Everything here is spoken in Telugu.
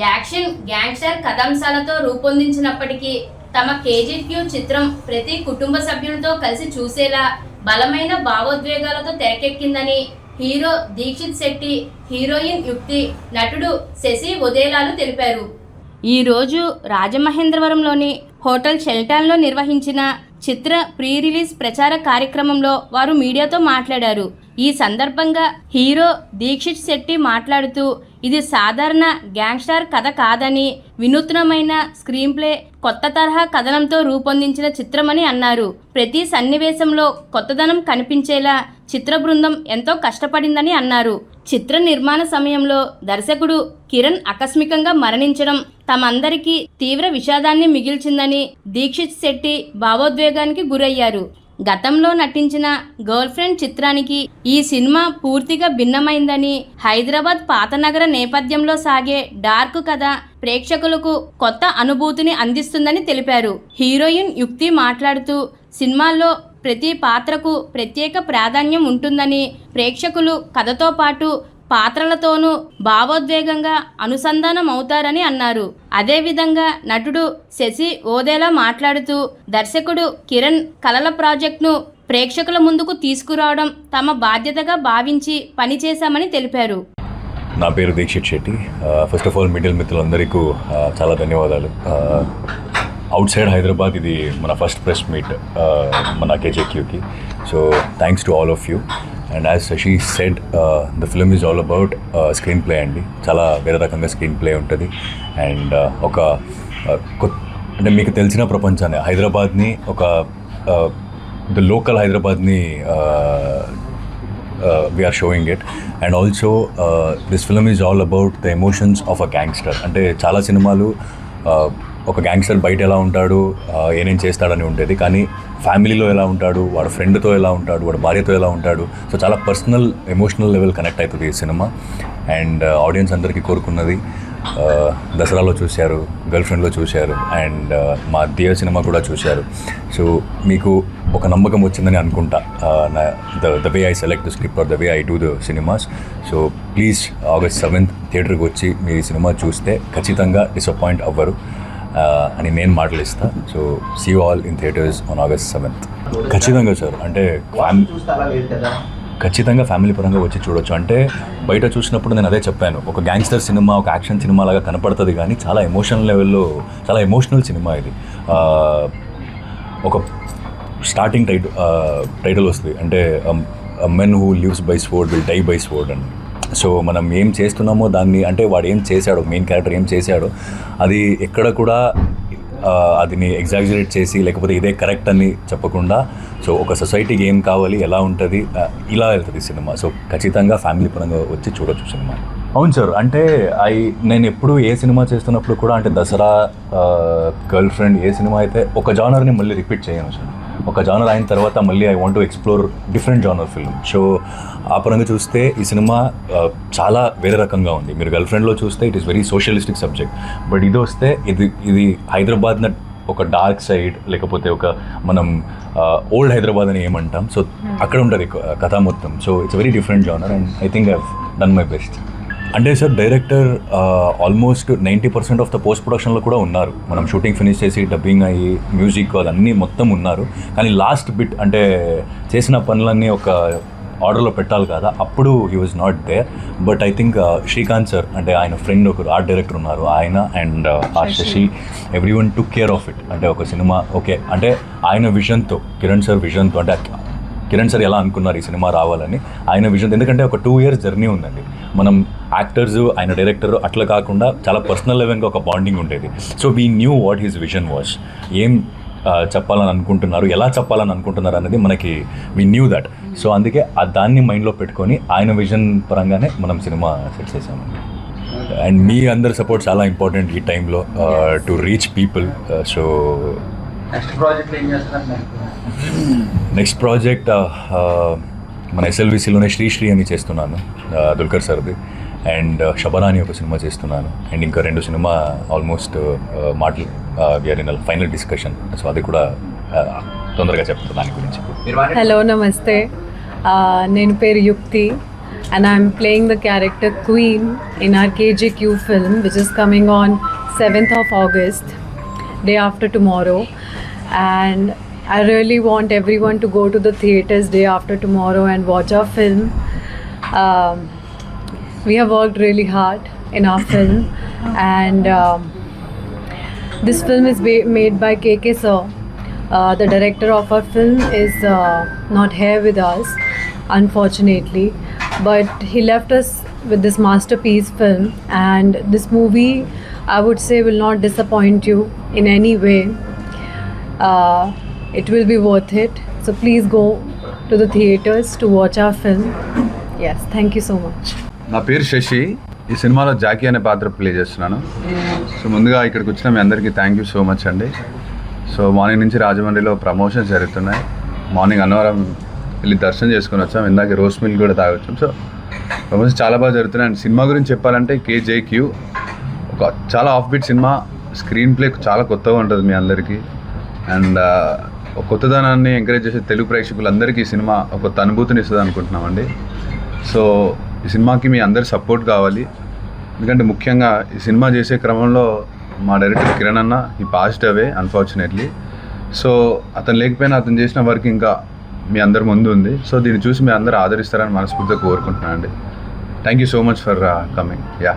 యాక్షన్ గ్యాంగ్స్టర్ కథాంశాలతో రూపొందించినప్పటికీ తమ కేజీక్యూ చిత్రం ప్రతి కుటుంబ సభ్యులతో కలిసి చూసేలా బలమైన భావోద్వేగాలతో తెరకెక్కిందని హీరో దీక్షిత్ శెట్టి, హీరోయిన్ యుక్తి, నటుడు శశి ఒదేలాలు తెలిపారు. ఈరోజు రాజమహేంద్రవరంలోని హోటల్ షెల్టాన్లో నిర్వహించిన చిత్ర ప్రీ రిలీజ్ ప్రచార కార్యక్రమంలో వారు మీడియాతో మాట్లాడారు. ఈ సందర్భంగా హీరో దీక్షిత్ శెట్టి మాట్లాడుతూ, ఇది సాధారణ గ్యాంగ్స్టర్ కథ కాదని, వినూత్నమైన స్క్రీన్ ప్లే, కొత్త తరహా కథనంతో రూపొందించిన చిత్రమని అన్నారు. ప్రతి సన్నివేశంలో కొత్తదనం కనిపించేలా చిత్ర బృందం ఎంతో కష్టపడిందని అన్నారు. చిత్ర నిర్మాణ సమయంలో దర్శకుడు కిరణ్ ఆకస్మికంగా మరణించడం తమందరికీ తీవ్ర విషాదాన్ని మిగిల్చిందని దీక్షిత్ శెట్టి భావోద్వేగానికి గురయ్యారు. గతంలో నటించిన గర్ల్ ఫ్రెండ్ చిత్రానికి ఈ సినిమా పూర్తిగా భిన్నమైందని, హైదరాబాద్ పాతనగర నేపథ్యంలో సాగే డార్క్ కథ ప్రేక్షకులకు కొత్త అనుభూతిని అందిస్తుందని తెలిపారు. హీరోయిన్ యుక్తి మాట్లాడుతూ, సినిమాల్లో ప్రతి పాత్రకు ప్రత్యేక ప్రాధాన్యం ఉంటుందని, ప్రేక్షకులు కథతో పాటు పాత్రలతోనూ భావోద్వేగంగా అనుసంధానం అవుతారని అన్నారు. అదేవిధంగా నటుడు శశి ఓదేలా మాట్లాడుతూ, దర్శకుడు కిరణ్ కలల ప్రాజెక్టును ప్రేక్షకుల ముందుకు తీసుకురావడం తమ బాధ్యతగా భావించి పనిచేశామని తెలిపారు. నా పేరు Dikshit Shetty. First of all media మిత్రులందరికీ చాలా ధన్యవాదాలు. అవుట్ సైడ్ హైదరాబాద్ ఇది మన ఫస్ట్ ప్రెస్ మీట్ మన కేజేక్యూకి. So thanks to all of you. And as Shashi said, the film is all about screen play అండి. చాలా వేరే రకంగా స్క్రీన్ ప్లే ఉంటుంది. అండ్ ఒక అంటే మీకు తెలిసిన ప్రపంచాన్ని, హైదరాబాద్ని, ఒక ద లోకల్ హైదరాబాద్ని we are showing it. And also this film is all about the emotions of a gangster. అంటే చాలా సినిమాలు ఒక గ్యాంగ్స్టర్ బయట ఎలా ఉంటాడు, ఏనేం చేస్తాడని ఉంటుంది, కానీ ఫ్యామిలీలో ఎలా ఉంటాడు, వాడు ఫ్రెండ్తో ఎలా ఉంటాడు, వాడు భార్యతో ఎలా ఉంటాడు. సో చాలా పర్సనల్ ఎమోషనల్ లెవెల్ కనెక్ట్ అవుతుంది ఈ సినిమా. అండ్ ఆడియన్స్ అందరికీ కోరుకున్నది దసరాలో చూశారు, గర్ల్ ఫ్రెండ్లో చూశారు, అండ్ మా దేవ సినిమా కూడా చూశారు. సో మీకు ఒక నమ్మకం వచ్చిందని అనుకుంటా, the way I select the script or the way I do the cinemas. So please August 7th థియేటర్కి వచ్చి మీరు ఈ సినిమా చూస్తే ఖచ్చితంగా డిసప్పాయింట్ అవ్వరు అని నేను మాటలిస్తా. So see you all in theatres on August 7th. ఖచ్చితంగా సార్, అంటే ఖచ్చితంగా ఫ్యామిలీ పరంగా వచ్చి చూడొచ్చు. అంటే బయట చూసినప్పుడు నేను అదే చెప్పాను, ఒక గ్యాంగ్స్టర్ సినిమా, ఒక యాక్షన్ సినిమా లాగా కనపడుతుంది, కానీ చాలా ఎమోషనల్ లెవెల్లో చాలా ఎమోషనల్ సినిమా ఇది. ఒక స్టార్టింగ్ టైటిల్ వస్తుంది, అంటే men who lives by sword will die by sword అని. సో మనం ఏం చేస్తున్నామో దాన్ని, అంటే వాడు ఏం చేశాడో, మెయిన్ క్యారెక్టర్ ఏం చేశాడో, అది ఎక్కడ కూడా అదిని ఎగ్జాగ్జరేట్ చేసి లేకపోతే ఇదే కరెక్ట్ అని చెప్పకుండా, సో ఒక సొసైటీకి ఏం కావాలి, ఎలా ఉంటుంది, ఇలా వెళ్తుంది సినిమా. సో ఖచ్చితంగా ఫ్యామిలీ పరంగా వచ్చి చూడొచ్చు సినిమా. అవును సార్, అంటే నేను ఎప్పుడు ఏ సినిమా చేస్తున్నప్పుడు కూడా, అంటే దసరా, గర్ల్ ఫ్రెండ్, ఏ సినిమా అయితే ఒక జానర్ని మళ్ళీ రిపీట్ చేయను సార్. ఒక జానర్ అయిన తర్వాత మళ్ళీ I want to explore different genre film. So ఆ పరంగా చూస్తే ఈ సినిమా చాలా వేరే రకంగా ఉంది. మీరు గర్ల్ ఫ్రెండ్లో చూస్తే it is very socialistic subject, but ఇది వస్తే ఇది హైదరాబాద్న ఒక డార్క్ సైడ్, లేకపోతే ఒక మనం ఓల్డ్ హైదరాబాద్ అని ఏమంటాం, సో అక్కడ ఉంటుంది కథ మొత్తం. So it's very different genre and I think I have done my best. అంటే sir director almost 90% of the post ప్రొడక్షన్లో కూడా ఉన్నారు. మనం షూటింగ్ ఫినిష్ చేసి డబ్బింగ్ అయ్యి మ్యూజిక్ అదన్నీ మొత్తం ఉన్నారు, కానీ లాస్ట్ బిట్, అంటే చేసిన పనులన్నీ ఒక ఆర్డర్లో పెట్టాలి కదా, అప్పుడు he was not there. But I think Srikanth sir, అంటే ఆయన ఫ్రెండ్ ఒకరు ఆర్ట్ డైరెక్టర్ ఉన్నారు, ఆయన అండ్ ఆ Shashi, every one took care of it. అంటే ఒక సినిమా ఓకే, అంటే ఆయన విజన్తో, కిరణ్ సార్ విజన్తో, అంటే కిరణ్ సార్ ఎలా అనుకున్నారు ఈ సినిమా రావాలని, ఆయన విజన్. ఎందుకంటే ఒక 2 years జర్నీ ఉందండి. మనం యాక్టర్స్, ఆయన డైరెక్టర్ అట్లా కాకుండా చాలా పర్సనల్ లెవెల్గా ఒక బాండింగ్ ఉండేది. So we knew what his vision was, ఏం చెప్పాలని అనుకుంటున్నారు, ఎలా చెప్పాలని అనుకుంటున్నారు అనేది మనకి వీ న్యూ దట్. సో అందుకే దాన్ని మైండ్లో పెట్టుకొని ఆయన విజన్ పరంగానే మనం సినిమా సెట్ చేసామండి. అండ్ మీ అందరి సపోర్ట్ చాలా ఇంపార్టెంట్ ఈ టైంలో to reach people. So next project మన ఎస్ఎల్విసిలోనే శ్రీ అని చేస్తున్నాను, దుల్కర్ సార్ది. అండ్ షబనా అని ఒక సినిమా చేస్తున్నాను. అండ్ ఇంకా 2 సినిమా ఆల్మోస్ట్ మాటలు we're in final discussion. So అది కూడా తొందరగా చెప్తాను దాని గురించి. హలో, నమస్తే. నేను పేరు యుక్తి. and I'm playing the character Queen in our KJQ film, which is coming on 7th of August, day after tomorrow. And I really want everyone to go to the theatres day after tomorrow and watch our film. We have worked really hard in our film, and this film is made by KK sir. The director of our film is not here with us, unfortunately, but he left us with this masterpiece film, and this movie, I would say, will not disappoint you in any way. It will be worth it. So please go to the theatres to watch our film. Yes, thank you so much. నా పేరు శశి. ఈ సినిమాలో జాకీ అనే పాత్ర ప్లే చేస్తున్నాను. సో ముందుగా ఇక్కడికి వచ్చిన మీ అందరికీ థ్యాంక్ యూ సో మచ్ అండి. సో మార్నింగ్ నుంచి రాజమండ్రిలో ప్రమోషన్స్ జరుగుతున్నాయి. మార్నింగ్ అన్నవరం వెళ్ళి దర్శనం చేసుకొని వచ్చాం. ఇందాక రోస్ మిల్క్ కూడా తాగొచ్చాం. సో ప్రమోషన్స్ చాలా బాగా జరుగుతున్నాయి. అండ్ సినిమా గురించి చెప్పాలంటే KJQ ఒక చాలా off beat cinema. Screen play చాలా కొత్తగా ఉంటుంది మీ అందరికీ. అండ్ ఒక కొత్తదనాన్ని ఎంకరేజ్ చేసే తెలుగు ప్రేక్షకులందరికీ ఈ సినిమా ఒక కొత్త అనుభూతిని ఇస్తుంది అనుకుంటున్నామండి. సో ఈ సినిమాకి మీ అందరి సపోర్ట్ కావాలి. ఎందుకంటే ముఖ్యంగా ఈ సినిమా చేసే క్రమంలో మా డైరెక్టర్ కిరణ్ అన్న ఈ పాస్డ్ అవే అన్ఫార్చునేట్లీ. సో అతను లేకపోయినా అతను చేసిన వర్క్ ఇంకా మీ అందరి ముందు ఉంది. సో దీన్ని చూసి మీ అందరూ ఆదరిస్తారని మనస్ఫూర్తిగా కోరుకుంటున్నాను అండి. Thank you so much for coming. Yeah.